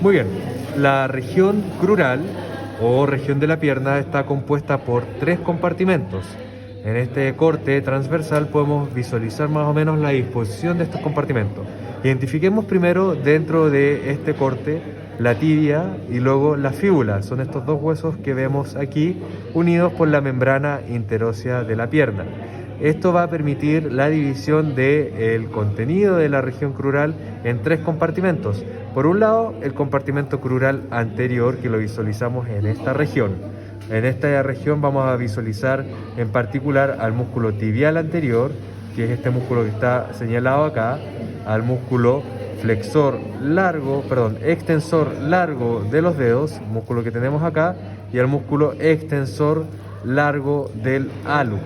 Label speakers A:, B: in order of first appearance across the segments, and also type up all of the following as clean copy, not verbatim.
A: Muy bien, la región crural o región de la pierna está compuesta por tres compartimentos. En este corte transversal podemos visualizar más o menos la disposición de estos compartimentos. Identifiquemos primero dentro de este corte la tibia y luego la fíbula. Son estos dos huesos que vemos aquí unidos por la membrana interósea de la pierna. Esto va a permitir la división del contenido de la región crural en tres compartimentos. Por un lado, el compartimento crural anterior, que lo visualizamos en esta región. En esta región vamos a visualizar en particular al músculo tibial anterior, que es este músculo que está señalado acá, al músculo extensor largo de los dedos, músculo que tenemos acá, y al músculo extensor largo del hallux.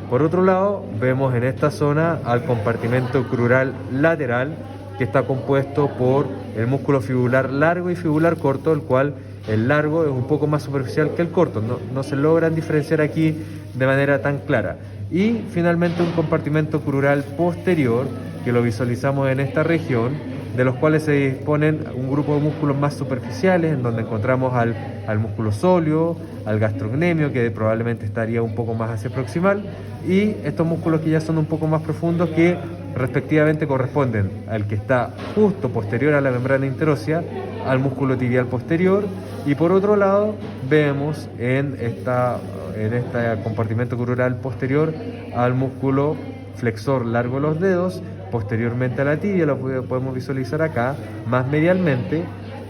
A: Por otro lado, vemos en esta zona al compartimento crural lateral, que está compuesto por el músculo fibular largo y fibular corto, el cual el largo es un poco más superficial que el corto, no se logran diferenciar aquí de manera tan clara. Y finalmente un compartimento crural posterior, que lo visualizamos en esta región, de los cuales se disponen un grupo de músculos más superficiales, en donde encontramos al músculo sóleo, al gastrocnemio, que probablemente estaría un poco más hacia proximal, y estos músculos que ya son un poco más profundos, que respectivamente corresponden al que está justo posterior a la membrana interósea, al músculo tibial posterior, y por otro lado vemos en este compartimento crural posterior al músculo flexor largo de los dedos, posteriormente a la tibia, lo podemos visualizar acá, más medialmente,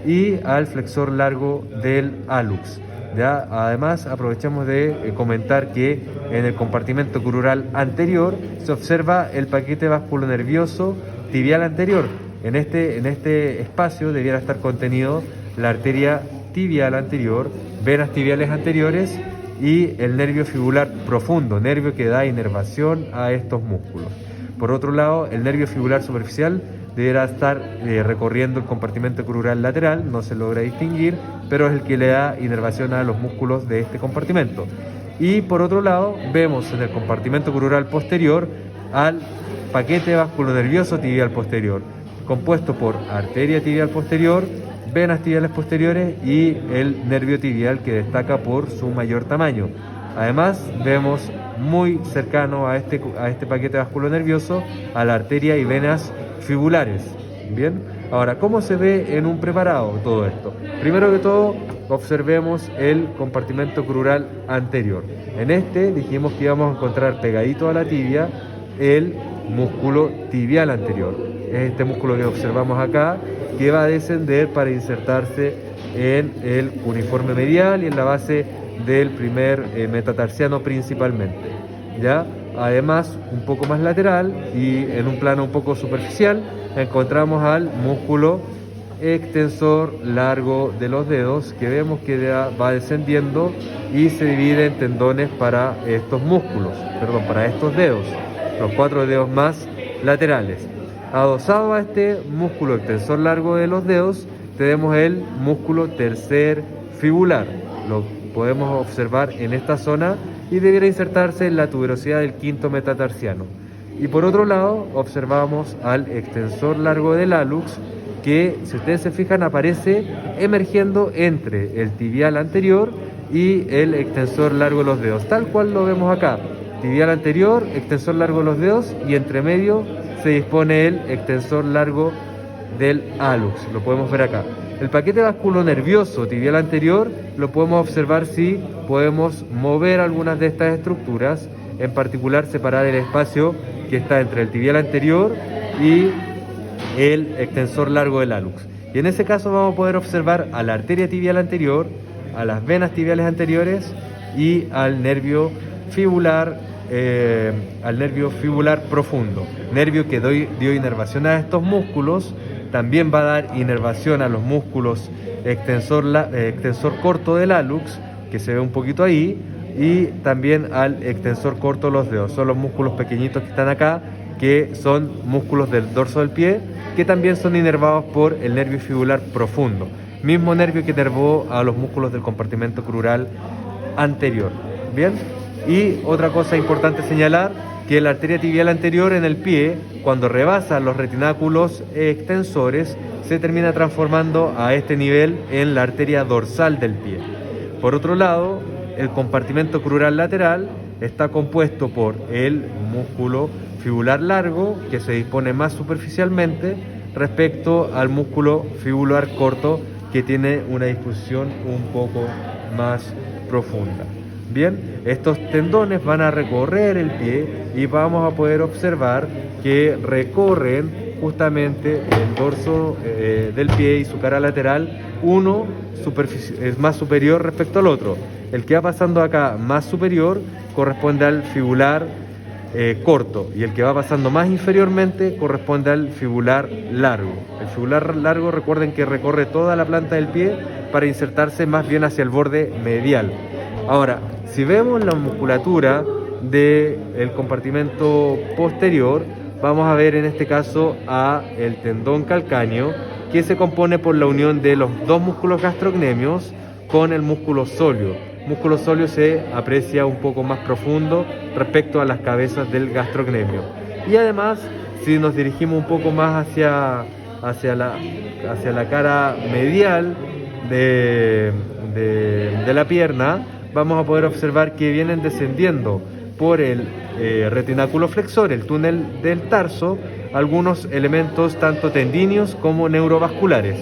A: y al flexor largo del hallux. ¿Ya? Además, aprovechamos de comentar que en el compartimento crural anterior se observa el paquete vasculonervioso tibial anterior. En este espacio debiera estar contenido la arteria tibial anterior, venas tibiales anteriores y el nervio fibular profundo, nervio que da inervación a estos músculos. Por otro lado, el nervio fibular superficial deberá estar recorriendo el compartimento crural lateral, no se logra distinguir, pero es el que le da inervación a los músculos de este compartimento. Y por otro lado, vemos en el compartimento crural posterior al paquete vasculonervioso tibial posterior, compuesto por arteria tibial posterior, venas tibiales posteriores y el nervio tibial, que destaca por su mayor tamaño. Además, vemos muy cercano a este paquete vasculonervioso a la arteria y venas fibulares. Bien, ahora, ¿cómo se ve en un preparado todo esto? Primero que todo, observemos el compartimento crural anterior. En este dijimos que íbamos a encontrar pegadito a la tibia el músculo tibial anterior. Es este músculo que observamos acá, que va a descender para insertarse en el cuneiforme medial y en la base del primer metatarsiano principalmente. ¿Ya? Además, un poco más lateral y en un plano un poco superficial, encontramos al músculo extensor largo de los dedos, que vemos que va descendiendo y se divide en tendones para estos para estos dedos, los 4 dedos más laterales. Adosado a este músculo extensor largo de los dedos, tenemos el músculo tercer fibular. Lo podemos observar en esta zona y debiera insertarse en la tuberosidad del quinto metatarsiano. Y por otro lado, observamos al extensor largo del hallux, que, si ustedes se fijan, aparece emergiendo entre el tibial anterior y el extensor largo de los dedos, tal cual lo vemos acá. Tibial anterior, extensor largo de los dedos, y entre medio se dispone el extensor largo del hallux. Lo podemos ver acá. El paquete vasculonervioso tibial anterior lo podemos observar si podemos mover algunas de estas estructuras, en particular separar el espacio que está entre el tibial anterior y el extensor largo del hallux. Y en ese caso vamos a poder observar a la arteria tibial anterior, a las venas tibiales anteriores y al nervio fibular profundo, nervio que dio inervación a estos músculos. También va a dar inervación a los músculos extensor corto del hallux, que se ve un poquito ahí, y también al extensor corto de los dedos. Son los músculos pequeñitos que están acá, que son músculos del dorso del pie, que también son inervados por el nervio fibular profundo, mismo nervio que inervó a los músculos del compartimento crural anterior. Bien, Y otra cosa importante señalar, que la arteria tibial anterior en el pie, cuando rebasa los retináculos extensores, se termina transformando a este nivel en la arteria dorsal del pie. Por otro lado, el compartimento crural lateral está compuesto por el músculo fibular largo, que se dispone más superficialmente, respecto al músculo fibular corto, que tiene una disposición un poco más profunda. Bien, estos tendones van a recorrer el pie y vamos a poder observar que recorren justamente el dorso del pie y su cara lateral. Uno es más superior respecto al otro. El que va pasando acá más superior corresponde al fibular corto, y el que va pasando más inferiormente corresponde al fibular largo. El fibular largo, recuerden que recorre toda la planta del pie para insertarse más bien hacia el borde medial. Ahora, si vemos la musculatura del compartimento posterior, vamos a ver en este caso a el tendón calcáneo, que se compone por la unión de los dos músculos gastrocnemios con el músculo sóleo. El músculo sóleo se aprecia un poco más profundo respecto a las cabezas del gastrocnemio. Y además, si nos dirigimos un poco más hacia la cara medial de la pierna, vamos a poder observar que vienen descendiendo por el retináculo flexor, el túnel del tarso, algunos elementos tanto tendíneos como neurovasculares.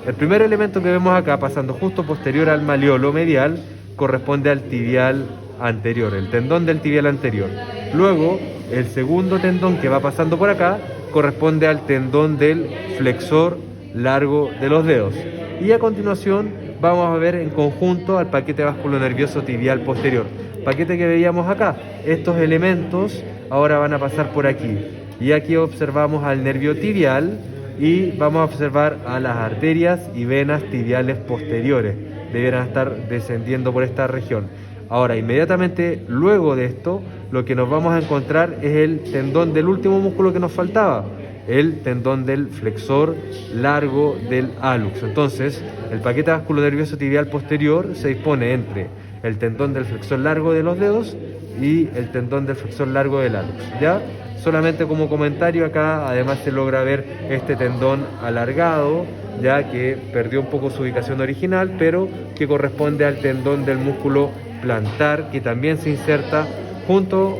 A: El primer elemento que vemos acá, pasando justo posterior al maleolo medial, corresponde al tibial anterior, el tendón del tibial anterior. Luego, el segundo tendón que va pasando por acá corresponde al tendón del flexor largo de los dedos. Y a continuación vamos a ver en conjunto al paquete vasculonervioso tibial posterior. Paquete que veíamos acá. Estos elementos ahora van a pasar por aquí. Y aquí observamos al nervio tibial y vamos a observar a las arterias y venas tibiales posteriores. Deberán estar descendiendo por esta región. Ahora, inmediatamente luego de esto, lo que nos vamos a encontrar es el tendón del último músculo que nos faltaba, el tendón del flexor largo del hallux. Entonces, el paquete vasculonervioso tibial posterior se dispone entre el tendón del flexor largo de los dedos y el tendón del flexor largo del hallux. ¿Ya? Solamente como comentario acá, además se logra ver este tendón alargado, ya que perdió un poco su ubicación original, pero que corresponde al tendón del músculo plantar, que también se inserta junto,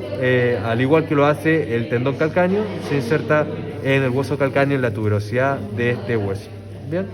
A: al igual que lo hace el tendón calcáneo, se inserta en el hueso calcáneo en la tuberosidad de este hueso. Bien.